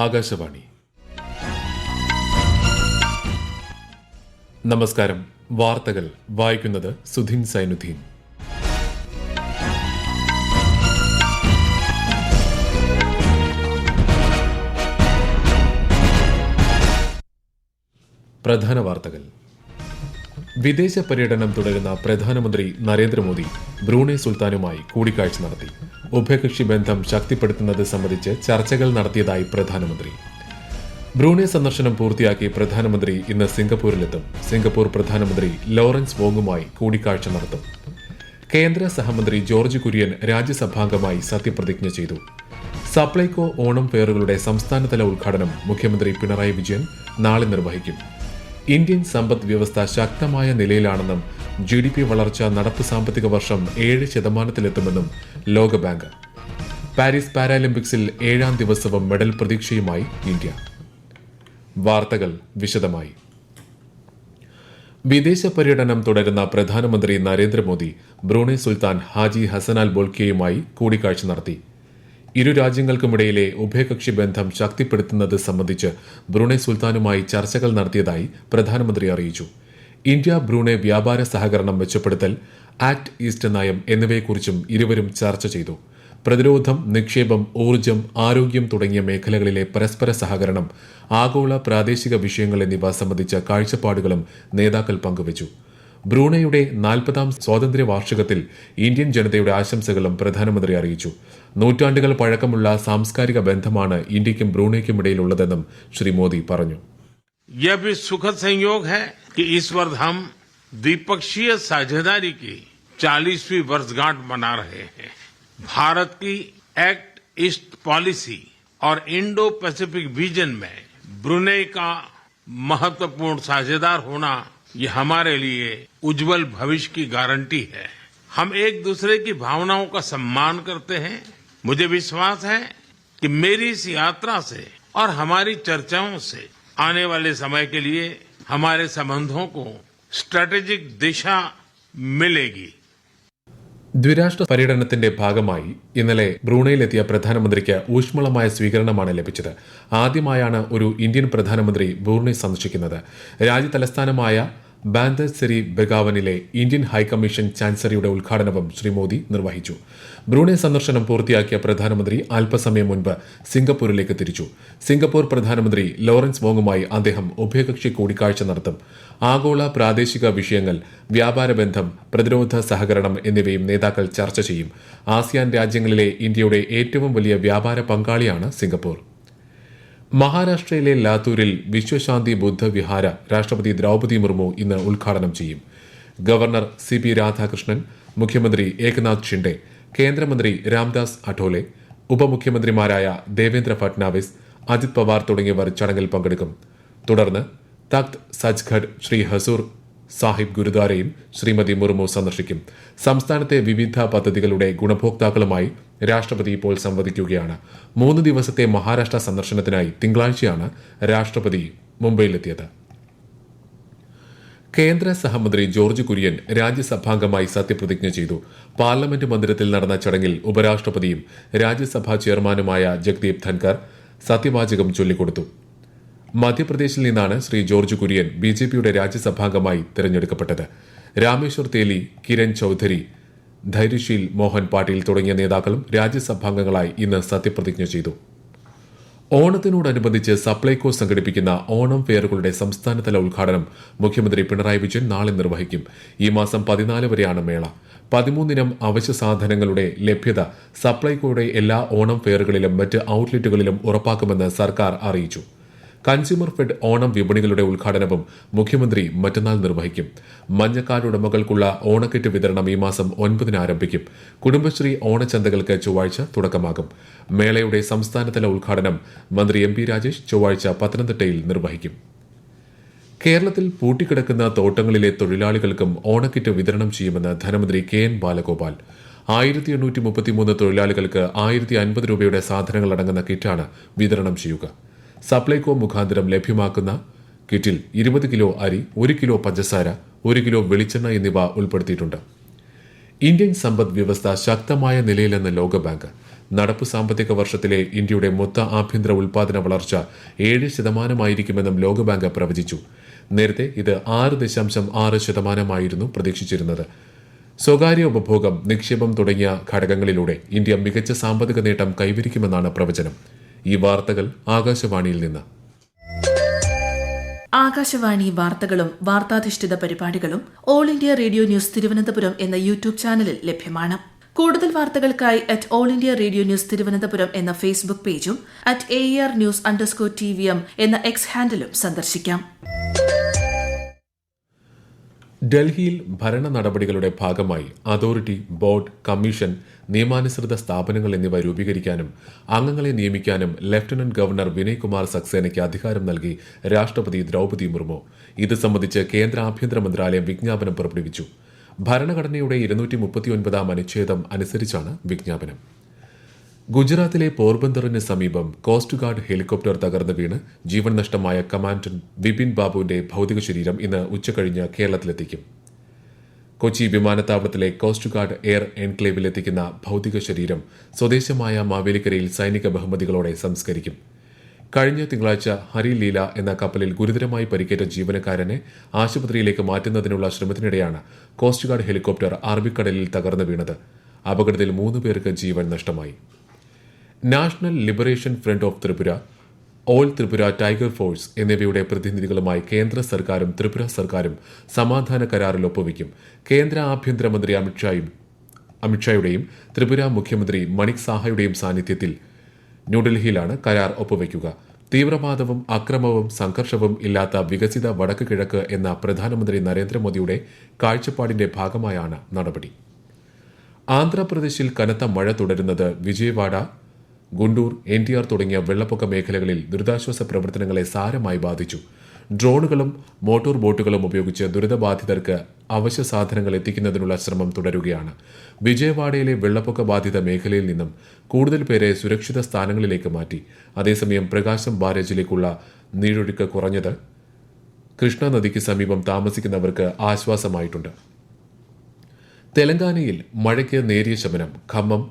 ആകാശവാണി. നമസ്കാരം. വാർത്തകൾ വായിക്കുന്നത് സുധീൻ സൈനുദ്ദീൻ. പ്രധാന വാർത്തകൾ. വിദേശ പര്യടനം തുടരുന്ന പ്രധാനമന്ത്രി നരേന്ദ്രമോദി ബ്രൂണൈ സുൽത്താനുമായി കൂടിക്കാഴ്ച നടത്തി. ഉഭയകക്ഷി ബന്ധം ശക്തിപ്പെടുത്തുന്നത് സംബന്ധിച്ച് ചർച്ചകൾ നടത്തിയതായി പ്രധാനമന്ത്രി. ബ്രൂണൈ സന്ദർശനം പൂർത്തിയാക്കി പ്രധാനമന്ത്രി ഇന്ന് സിംഗപ്പൂരിലെത്തും. സിംഗപ്പൂർ പ്രധാനമന്ത്രി ലോറൻസ് വോങ്ങുമായി കൂടിക്കാഴ്ച നടത്തും. കേന്ദ്ര സഹമന്ത്രി ജോർജ് കുര്യൻ രാജ്യസഭാംഗമായി സത്യപ്രതിജ്ഞ ചെയ്തു. സപ്ലൈകോ ഓണം ഫെയറുകളുടെ സംസ്ഥാനതല ഉദ്ഘാടനം മുഖ്യമന്ത്രി പിണറായി വിജയൻ നാളെ നിർവഹിക്കും. ഇന്ത്യൻ സമ്പദ് വ്യവസ്ഥ ശക്തമായ നിലയിലാണെന്നും GDP വളർച്ച നടപ്പ് സാമ്പത്തിക വർഷം 7% ലോകബാങ്ക്. പാരീസ് പാരാലിമ്പിക്സിൽ 7ാം ദിവസവും മെഡൽ പ്രതീക്ഷയുമായി ഇന്ത്യ. വാർത്തകൾ വിശദമായി. വിദേശ പര്യടനം തുടരുന്ന പ്രധാനമന്ത്രി നരേന്ദ്രമോദി ബ്രൂണൈ സുൽത്താൻ ഹാജി ഹസൻ അൽ ബോൾക്കിയയുമായി കൂടിക്കാഴ്ച നടത്തി. ഇരു രാജ്യങ്ങൾക്കുമിടയിലെ ഉഭയകക്ഷി ബന്ധം ശക്തിപ്പെടുത്തുന്നത് സംബന്ധിച്ച് ബ്രൂണൈ സുൽത്താനുമായി ചർച്ചകൾ നടത്തിയതായി പ്രധാനമന്ത്രി അറിയിച്ചു. ഇന്ത്യ ബ്രൂണൈ വ്യാപാര സഹകരണം മെച്ചപ്പെടുത്തൽ, ആക്ട് ഈസ്റ്റ് നയം എന്നിവയെക്കുറിച്ചും ഇരുവരും ചർച്ച ചെയ്തു. പ്രതിരോധം, നിക്ഷേപം, ഊർജ്ജം, ആരോഗ്യം തുടങ്ങിയ മേഖലകളിലെ പരസ്പര സഹകരണം, ആഗോള പ്രാദേശിക വിഷയങ്ങൾ എന്നിവ സംബന്ധിച്ച കാഴ്ചപ്പാടുകളും നേതാക്കൾ പങ്കുവച്ചു. ബ്രൂണൈയുടെ 40ാം സ്വാതന്ത്ര്യ വാർഷികത്തിൽ ഇന്ത്യൻ ജനതയുടെ ആശംസകളും പ്രധാനമന്ത്രി അറിയിച്ചു. നൂറ്റാണ്ടുകൾ പഴക്കമുള്ള സാംസ്കാരിക ബന്ധമാണ് ഇന്ത്യയ്ക്കും ബ്രൂണൈക്കുമിടയിലുള്ളതെന്നും ശ്രീ മോദി പറഞ്ഞു. यह भी सुखद संयोग है कि इस वर्ष हम द्विपक्षीय साझेदारी की 40वीं वर्षगांठ मना रहे हैं. भारत की एक्ट ईस्ट पॉलिसी और इंडो पैसिफिक विजन में ब्रुनेई का महत्वपूर्ण साझेदार होना ये हमारे लिए उज्जवल भविष्य की गारंटी है. हम एक दूसरे की भावनाओं का सम्मान करते हैं. मुझे विश्वास है कि मेरी इस यात्रा से और हमारी चर्चाओं से आने वाले समय के लिए हमारे संबंधों को स्ट्रेटेजिक दिशा मिलेगी. ദ്വിരാഷ്ട്ര പര്യടനത്തിന്റെ ഭാഗമായി ഇന്നലെ ബ്രൂണൈയിലെത്തിയ പ്രധാനമന്ത്രിക്ക് ഊഷ്മളമായ സ്വീകരണമാണ് ലഭിച്ചത്. ആദ്യമായാണ് ഒരു ഇന്ത്യൻ പ്രധാനമന്ത്രി ബ്രൂണൈ സന്ദർശിക്കുന്നത്. രാജ്യതലസ്ഥാനമായ ബാന്ദർ സെരി ബെഗാവനിലെ ഇന്ത്യൻ ഹൈക്കമ്മീഷൻ ചാൻസലറിയുടെ ഉദ്ഘാടനവും ശ്രീ മോദി നിർവഹിച്ചു. ബ്രൂണൈ സന്ദർശനം പൂർത്തിയാക്കിയ പ്രധാനമന്ത്രി അല്പസമയം മുൻപ് സിംഗപ്പൂരിലേക്ക് തിരിച്ചു. സിംഗപ്പൂർ പ്രധാനമന്ത്രി ലോറൻസ് വോങ്ങുമായി അദ്ദേഹം ഉഭയകക്ഷി കൂടിക്കാഴ്ച നടത്തും. ആഗോള പ്രാദേശിക വിഷയങ്ങൾ, വ്യാപാര ബന്ധം, പ്രതിരോധ സഹകരണം എന്നിവയും നേതാക്കൾ ചർച്ച ചെയ്യും. ആസിയാൻ രാജ്യങ്ങളിലെ ഇന്ത്യയുടെ ഏറ്റവും വലിയ വ്യാപാര പങ്കാളിയാണ് സിംഗപ്പൂർ. മഹാരാഷ്ട്രയിലെ ലാത്തൂരിൽ വിശ്വശാന്തി ബുദ്ധ വിഹാര രാഷ്ട്രപതി ദ്രൌപദി മുർമു ഇന്ന് ഉദ്ഘാടനം ചെയ്യും. ഗവർണർ CP രാധാകൃഷ്ണൻ, മുഖ്യമന്ത്രി ഏകനാഥ് ഷിൻഡെ, കേന്ദ്രമന്ത്രി രാംദാസ് അഠോലെ, ഉപമുഖ്യമന്ത്രിമാരായ ദേവേന്ദ്ര ഫട്നാവിസ്, അജിത് പവാർ തുടങ്ങിയവർ ചടങ്ങിൽ പങ്കെടുക്കും. തുടർന്ന് തഖ്ത് സച്ഖഡ് ശ്രീ ഹസൂർ സാഹിബ് ഗുരുദ്വാരയും ശ്രീമതി മുർമു സന്ദർശിക്കും. സംസ്ഥാനത്തെ വിവിധ പദ്ധതികളുടെ ഗുണഭോക്താക്കളുമായി രാഷ്ട്രപതി ഇപ്പോൾ സംവദിക്കുകയാണ്. 3 ദിവസത്തെ മഹാരാഷ്ട്ര സന്ദർശനത്തിനായി തിങ്കളാഴ്ചയാണ് രാഷ്ട്രപതി മുംബൈയിലെത്തിയത്. കേന്ദ്ര സഹമന്ത്രി ജോർജ് കുര്യൻ രാജ്യസഭാംഗമായി സത്യപ്രതിജ്ഞ ചെയ്തു. പാർലമെന്റ് മന്ദിരത്തിൽ നടന്ന ചടങ്ങിൽ ഉപരാഷ്ട്രപതിയും രാജ്യസഭാ ചെയർമാനുമായ ജഗ്ദീപ് ധൻകർ സത്യവാചകം ചൊല്ലിക്കൊടുത്തു. മധ്യപ്രദേശിൽ നിന്നാണ് ശ്രീ ജോർജ് കുര്യൻ BJPയുടെ രാജ്യസഭാംഗമായി തെരഞ്ഞെടുക്കപ്പെട്ടത്. രാമേശ്വർ തേലി, കിരൺ ചൌധരി, ധൈര്യശീൽ മോഹൻ പാട്ടീൽ തുടങ്ങിയ നേതാക്കളും രാജ്യസഭാംഗങ്ങളായി ഇന്ന് സത്യപ്രതിജ്ഞ ചെയ്തു. ഓണത്തിനോടനുബന്ധിച്ച് സപ്ലൈകോ സംഘടിപ്പിക്കുന്ന ഓണം ഫെയറുകളുടെ സംസ്ഥാനതല ഉദ്ഘാടനം മുഖ്യമന്ത്രി പിണറായി വിജയൻ നാളെ നിർവഹിക്കും. ഈ മാസം 14 വരെയാണ് മേള. 13 അവശ്യ സാധനങ്ങളുടെ ലഭ്യത സപ്ലൈകോയുടെ എല്ലാ ഓണം ഫെയറുകളിലും മറ്റ് ഔട്ട്ലെറ്റുകളിലും ഉറപ്പാക്കുമെന്ന് സർക്കാർ അറിയിച്ചു. കൺസ്യൂമർ ഫെഡ് ഓണം വിപണികളുടെ ഉദ്ഘാടനവും മുഖ്യമന്ത്രി മറ്റന്നാൾ നിർവഹിക്കും. മഞ്ഞക്കാർഡ് ഉടമകൾക്കുള്ള ഓണക്കിറ്റ് വിതരണം ഈ മാസം 9 ആരംഭിക്കും. കുടുംബശ്രീ ഓണച്ചന്തകൾക്ക് ചൊവ്വാഴ്ച തുടക്കമാകും. മേളയുടെ സംസ്ഥാനതല ഉദ്ഘാടനം മന്ത്രി MP രാജേഷ് ചൊവ്വാഴ്ച പത്തനംതിട്ടയിൽ നിർവഹിക്കും. കേരളത്തിൽ പൂട്ടിക്കിടക്കുന്ന തോട്ടങ്ങളിലെ തൊഴിലാളികൾക്കും ഓണക്കിറ്റ് വിതരണം ചെയ്യുമെന്ന് ധനമന്ത്രി KN ബാലഗോപാൽ. 1833 തൊഴിലാളികൾക്ക് 1050 രൂപയുടെ സാധനങ്ങൾ അടങ്ങുന്ന കിറ്റാണ് വിതരണം ചെയ്യുക. സപ്ലൈകോ മുഖാന്തരം ലഭ്യമാക്കുന്ന കിറ്റിൽ 20 കിലോ അരി, 1 കിലോ പഞ്ചസാര, 1 കിലോ വെളിച്ചെണ്ണ എന്നിവ ഉൾപ്പെടുത്തിയിട്ടുണ്ട്. ഇന്ത്യൻ സമ്പദ് വ്യവസ്ഥ ശക്തമായ നിലയിലെന്ന് ലോകബാങ്ക്. നടപ്പു സാമ്പത്തിക വർഷത്തിലെ ഇന്ത്യയുടെ മൊത്ത ആഭ്യന്തര ഉൽപാദന വളർച്ച 7% ലോകബാങ്ക് പ്രവചിച്ചു. നേരത്തെ ഇത് 6.6% പ്രതീക്ഷിച്ചിരുന്നത്. സ്വകാര്യ ഉപഭോഗം, നിക്ഷേപം തുടങ്ങിയ ഘടകങ്ങളിലൂടെ ഇന്ത്യ മികച്ച സാമ്പത്തിക നേട്ടം കൈവരിക്കുമെന്നാണ് പ്രവചനം. ഈ വാർത്തകൾ ആകാശവാണിയിൽ നിന്ന്. ആകാശവാണി വാർത്തകളും വാർത്താധിഷ്ഠിത പരിപാടികളും all India radio news Thiruvananthapuram എന്ന യൂട്യൂബ് ചാനലിൽ ലഭ്യമാണ്. കൂടുതൽ വാർത്തകൾക്കായി all India radio news Thiruvananthapuram എന്ന ഫേസ്ബുക്ക് പേജും @ARnews_TVM എന്ന എക്സ് ഹാൻഡിലും സന്ദർശിക്കാം. ഡൽഹിയിൽ ഭരണ നടപടികളുടെ ഭാഗമായി അതോറിറ്റി, ബോർഡ്, കമ്മീഷൻ, നിയമാനുസൃത സ്ഥാപനങ്ങൾ എന്നിവ രൂപീകരിക്കാനും അംഗങ്ങളെ നിയമിക്കാനും ലഫ്റ്റനന്റ് ഗവർണർ വിനയ് കുമാർ സക്സേനയ്ക്ക് അധികാരം നൽകി രാഷ്ട്രപതി ദ്രൌപദി മുർമു. ഇത് സംബന്ധിച്ച് കേന്ദ്ര ആഭ്യന്തര മന്ത്രാലയം വിജ്ഞാപനം പുറപ്പെടുവിച്ചു. ഭരണഘടനയുടെ 239 അനുച്ഛേദം അനുസരിച്ചാണ് വിജ്ഞാപനം. ഗുജറാത്തിലെ പോർബന്തറിന് സമീപം കോസ്റ്റ് ഗാർഡ് ഹെലികോപ്റ്റർ തകർന്ന് വീണ് ജീവൻ നഷ്ടമായ കമാൻഡന്റ് വിപിൻ ബാബുവിന്റെ ഭൌതിക ശരീരം ഇന്ന് ഉച്ചകഴിഞ്ഞ് കേരളത്തിലെത്തിക്കും. കൊച്ചി വിമാനത്താവളത്തിലെ കോസ്റ്റ് ഗാർഡ് എയർ എൻക്ലേവിലെത്തിക്കുന്ന ഭൌതിക ശരീരം സ്വദേശമായ മാവേലിക്കരയിൽ സൈനിക ബഹുമതികളോടെ സംസ്കരിക്കും. കഴിഞ്ഞ തിങ്കളാഴ്ച ഹരി ലീല എന്ന കപ്പലിൽ ഗുരുതരമായി പരിക്കേറ്റ ജീവനക്കാരനെ ആശുപത്രിയിലേക്ക് മാറ്റുന്നതിനുള്ള ശ്രമത്തിനിടെയാണ് കോസ്റ്റ് ഗാർഡ് ഹെലികോപ്റ്റർ അറബിക്കടലിൽ തകർന്നു വീണത്. അപകടത്തിൽ 3 പേർക്ക് ജീവൻ നഷ്ടമായി. National liberation front of Tripura, all Tripura tiger force എന്നിവയുടെ പ്രതിനിധികളുമായി കേന്ദ്ര സർക്കാരും ത്രിപുര സർക്കാരും സമാധാന കരാറിൽ ഒപ്പുവയ്ക്കും. കേന്ദ്ര ആഭ്യന്തരമന്ത്രി അമിത്ഷായുടെയും ത്രിപുര മുഖ്യമന്ത്രി മണിക് സാഹയുടെയും സാന്നിധ്യത്തിൽ ന്യൂഡൽഹിയിലാണ് കരാർ ഒപ്പുവയ്ക്കുക. തീവ്രവാദവും അക്രമവും സംഘർഷവും ഇല്ലാത്ത വികസിത വടക്ക് കിഴക്ക് എന്ന പ്രധാനമന്ത്രി നരേന്ദ്രമോദിയുടെ കാഴ്ചപ്പാടിന്റെ ഭാഗമായാണ് നടപടി. ആന്ധ്രാപ്രദേശിൽ കനത്ത മഴ തുടരുന്നത് വിജയവാഡ, ഗുണ്ടൂർ, NTR തുടങ്ങിയ വെള്ളപ്പൊക്ക മേഖലകളിൽ ദുരിതാശ്വാസ പ്രവർത്തനങ്ങളെ സാരമായി ബാധിച്ചു. ഡ്രോണുകളും മോട്ടോർ ബോട്ടുകളും ഉപയോഗിച്ച് ദുരിതബാധിതർക്ക് അവശ്യ സാധനങ്ങൾ എത്തിക്കുന്നതിനുള്ള ശ്രമം തുടരുകയാണ്. വിജയവാഡയിലെ വെള്ളപ്പൊക്ക ബാധിത മേഖലയിൽ നിന്നും കൂടുതൽ പേരെ സുരക്ഷിത സ്ഥാനങ്ങളിലേക്ക് മാറ്റി. അതേസമയം പ്രകാശം ബാരേജിലേക്കുള്ള നീരൊഴുക്ക് കുറഞ്ഞത് കൃഷ്ണ നദിക്ക് സമീപം താമസിക്കുന്നവർക്ക് ആശ്വാസമായിട്ടുണ്ട്. തെലങ്കാനയിൽ മഴയ്ക്ക് നേരിയ ശമനം. ഖമ്മം,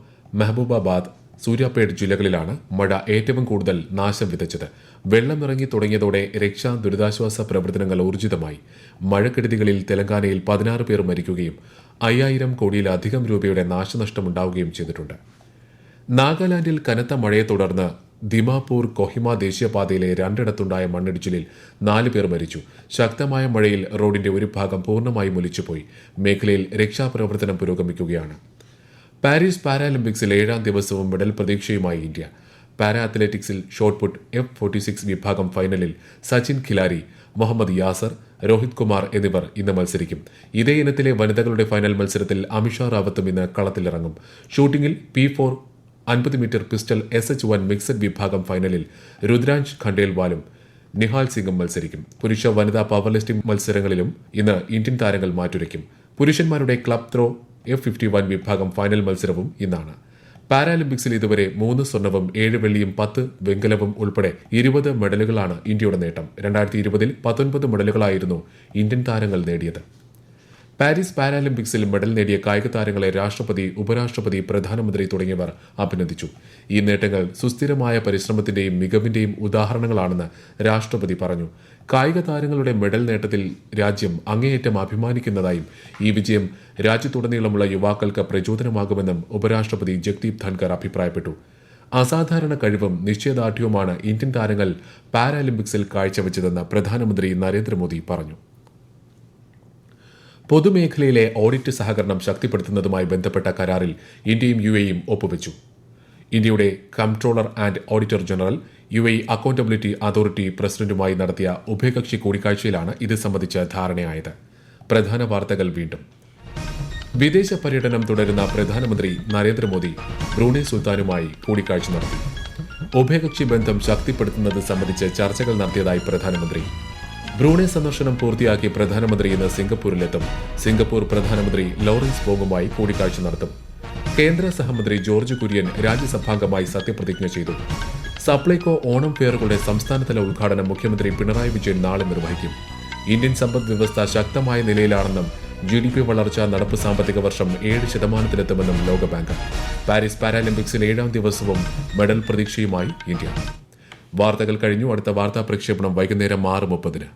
മെഹബൂബാബാദ്, സൂര്യാപേട്ട് ജില്ലകളിലാണ് മഴ ഏറ്റവും കൂടുതൽ നാശം വിതച്ചത്. വെള്ളമിറങ്ങി തുടങ്ങിയതോടെ രക്ഷാ ദുരിതാശ്വാസ പ്രവർത്തനങ്ങൾ ഊർജിതമായി. മഴക്കെടുതികളിൽ തെലങ്കാനയിൽ 16 പേർ മരിക്കുകയും 5000 കോടിയിലധികം രൂപയുടെ നാശനഷ്ടമുണ്ടാവുകയും ചെയ്തിട്ടുണ്ട്. നാഗാലാൻഡിൽ കനത്ത മഴയെ തുടർന്ന് ദിമാപൂർ കൊഹിമ ദേശീയപാതയിലെ 2 ഇടത്തുണ്ടായ മണ്ണിടിച്ചിലിൽ 4 പേർ മരിച്ചു. ശക്തമായ മഴയിൽ റോഡിന്റെ ഒരു ഭാഗം പൂർണ്ണമായും ഒലിച്ചുപോയി. മേഖലയിൽ രക്ഷാപ്രവർത്തനം പുരോഗമിക്കുകയാണ്. പാരീസ് പാരാലിമ്പിക്സിൽ 7ാം ദിവസവും മെഡൽ പ്രതീക്ഷയുമായി ഇന്ത്യ. പാരാ അത്ലറ്റിക്സിൽ ഷോട്ട്പുട്ട് F46 വിഭാഗം ഫൈനലിൽ സച്ചിൻ ഖിലാരി, മുഹമ്മദ് യാസർ, രോഹിത് കുമാർ എന്നിവർ ഇന്ന് മത്സരിക്കും. ഇതേ ഇനത്തിലെ വനിതകളുടെ ഫൈനൽ മത്സരത്തിൽ അമിഷ റാവത്തും ഇന്ന് കളത്തിലിറങ്ങും. ഷൂട്ടിംഗിൽ P4 50 metre pistol SH1 mixed വിഭാഗം ഫൈനലിൽ രുദ്രാംശ് ഖണ്ഡേൽവാലും നിഹാൽ സിംഗും മത്സരിക്കും. പുരുഷ വനിതാ പവർ ലിഫ്റ്റിംഗ് മത്സരങ്ങളിലും ഇന്ന് ഇന്ത്യൻ താരങ്ങൾ മാറ്റുരയ്ക്കും. പുരുഷന്മാരുടെ ക്ലബ് ത്രോ F51 വിഭാഗം ഫൈനൽ മത്സരവും ഇന്നാണ്. പാരാലിമ്പിക്സിൽ ഇതുവരെ 3 സ്വർണവും 7 വെള്ളിയും 10 വെങ്കലവും ഉൾപ്പെടെ 20 മെഡലുകളാണ് ഇന്ത്യയുടെ നേട്ടം. 2020 19 മെഡലുകളായിരുന്നു ഇന്ത്യൻ താരങ്ങൾ നേടിയത്. പാരീസ് പാരാലിമ്പിക്സിൽ മെഡൽ നേടിയ കായിക താരങ്ങളെ രാഷ്ട്രപതി, ഉപരാഷ്ട്രപതി, പ്രധാനമന്ത്രി തുടങ്ങിയവർ അഭിനന്ദിച്ചു. ഈ നേട്ടങ്ങൾ സുസ്ഥിരമായ പരിശ്രമത്തിന്റെയും മികവിന്റെയും ഉദാഹരണങ്ങളാണെന്ന് രാഷ്ട്രപതി പറഞ്ഞു. കായിക താരങ്ങളുടെ മെഡൽ നേട്ടത്തിൽ രാജ്യം അങ്ങേയറ്റം അഭിമാനിക്കുന്നതായും ഈ വിജയം രാജ്യത്തുടനീളമുള്ള യുവാക്കൾക്ക് പ്രചോദനമാകുമെന്നും ഉപരാഷ്ട്രപതി ജഗ്ദീപ് ധൻകർ അഭിപ്രായപ്പെട്ടു. അസാധാരണ കഴിവും നിശ്ചയദാർഢ്യവുമാണ് ഇന്ത്യൻ താരങ്ങൾ പാരാലിമ്പിക്സിൽ കാഴ്ചവെച്ചതെന്ന് പ്രധാനമന്ത്രി നരേന്ദ്രമോദി പറഞ്ഞു. പൊതുമേഖലയിലെ ഓഡിറ്റ് സഹകരണം ശക്തിപ്പെടുത്തുന്നതുമായി ബന്ധപ്പെട്ട കരാറിൽ ഇന്ത്യയും UAEയും ഒപ്പുവെച്ചു. ഇന്ത്യയുടെ comptroller and auditor general UAE accountability authority പ്രസിഡന്റുമായി നടത്തിയ ഉഭയകക്ഷി കൂടിക്കാഴ്ചയിലാണ് ഇത് സംബന്ധിച്ച ധാരണയായത്. പ്രധാന വാർത്തകൾ വീണ്ടും. വിദേശ പര്യടനം തുടരുന്ന പ്രധാനമന്ത്രി നരേന്ദ്രമോദി ബ്രൂണൈ സുൽത്താനുമായി കൂടിക്കാഴ്ച നടത്തി. ഉഭയകക്ഷി ബന്ധം ശക്തിപ്പെടുത്തുന്നത് സംബന്ധിച്ച് ചർച്ചകൾ നടത്തിയതായി പ്രധാനമന്ത്രി. ബ്രൂണൈ സന്ദർശനം പൂർത്തിയാക്കി പ്രധാനമന്ത്രി ഇന്ന് സിംഗപ്പൂരിലെത്തും. സിംഗപ്പൂർ പ്രധാനമന്ത്രി ലോറൻസ് വോങ്ങുമായി കൂടിക്കാഴ്ച നടത്തും. കേന്ദ്ര സഹമന്ത്രി ജോർജ് കുര്യൻ രാജ്യസഭാംഗമായി സത്യപ്രതിജ്ഞ ചെയ്തു. സപ്ലൈകോ ഓണം ഫെയറുകളുടെ സംസ്ഥാനതല ഉദ്ഘാടനം മുഖ്യമന്ത്രി പിണറായി വിജയൻ നാളെ നിർവഹിക്കും. ഇന്ത്യൻ സമ്പദ് വ്യവസ്ഥ ശക്തമായ നിലയിലാണെന്നും GDP വളർച്ച നടപ്പ് സാമ്പത്തിക വർഷം 7% ലോകബാങ്ക്. പാരീസ് പാരാലിമ്പിക്സിൽ 7ാം ദിവസവും മെഡൽ പ്രതീക്ഷയുമായി ഇന്ത്യ. വാർത്തകൾ കഴിഞ്ഞു. അടുത്ത വാർത്താ പ്രക്ഷേപണം വൈകുന്നേരം 6:30.